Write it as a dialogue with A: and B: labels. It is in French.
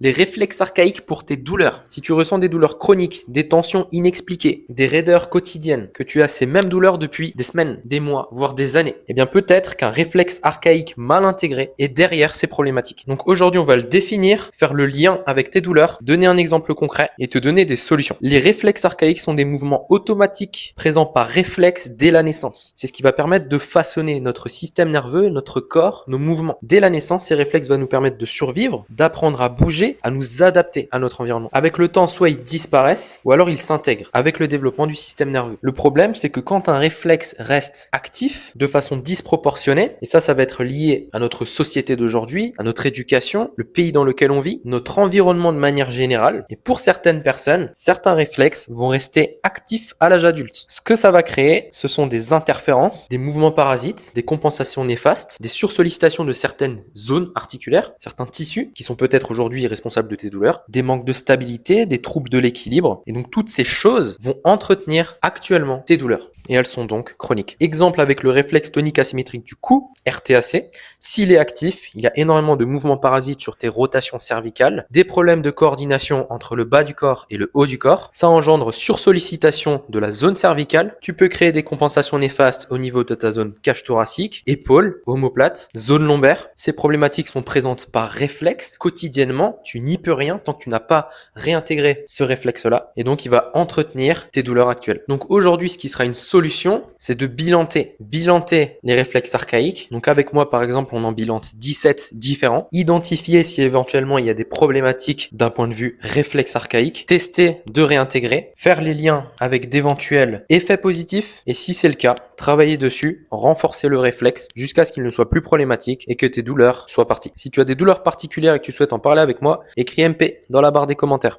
A: Les réflexes archaïques pour tes douleurs. Si tu ressens des douleurs chroniques, des tensions inexpliquées, des raideurs quotidiennes, que tu as ces mêmes douleurs depuis des semaines, des mois, voire des années, eh bien peut-être qu'un réflexe archaïque mal intégré est derrière ces problématiques. Donc aujourd'hui, on va le définir, faire le lien avec tes douleurs, donner un exemple concret et te donner des solutions. Les réflexes archaïques sont des mouvements automatiques présents par réflexe dès la naissance. C'est ce qui va permettre de façonner notre système nerveux, notre corps, nos mouvements. Dès la naissance, ces réflexes vont nous permettre de survivre, d'apprendre à bouger, à nous adapter à notre environnement. Avec le temps, soit ils disparaissent, ou alors ils s'intègrent avec le développement du système nerveux. Le problème, c'est que quand un réflexe reste actif de façon disproportionnée, et ça va être lié à notre société d'aujourd'hui, à notre éducation, le pays dans lequel on vit, notre environnement de manière générale, et pour certaines personnes, certains réflexes vont rester actifs à l'âge adulte. Ce que ça va créer, ce sont des interférences, des mouvements parasites, des compensations néfastes, des sursollicitations de certaines zones articulaires, certains tissus qui sont peut-être aujourd'hui responsables de tes douleurs, des manques de stabilité, des troubles de l'équilibre. Et donc toutes ces choses vont entretenir actuellement tes douleurs. Et elles sont donc chroniques. Exemple avec le réflexe tonique asymétrique du cou, RTAC. S'il est actif, il y a énormément de mouvements parasites sur tes rotations cervicales, des problèmes de coordination entre le bas du corps et le haut du corps. Ça engendre sursollicitation de la zone cervicale. Tu peux créer des compensations néfastes au niveau de ta zone cage thoracique, épaules, omoplate, zone lombaire. Ces problématiques sont présentes par réflexe quotidiennement. Tu n'y peux rien tant que tu n'as pas réintégré ce réflexe-là. Et donc, il va entretenir tes douleurs actuelles. Donc aujourd'hui, ce qui sera une solution, c'est de bilanter les réflexes archaïques. Donc avec moi, par exemple, on en bilante 17 différents. Identifier si éventuellement il y a des problématiques d'un point de vue réflexe archaïque. Tester de réintégrer. Faire les liens avec d'éventuels effets positifs. Et si c'est le cas, travailler dessus, renforcer le réflexe jusqu'à ce qu'il ne soit plus problématique et que tes douleurs soient parties. Si tu as des douleurs particulières et que tu souhaites en parler avec moi, écris MP dans la barre des commentaires.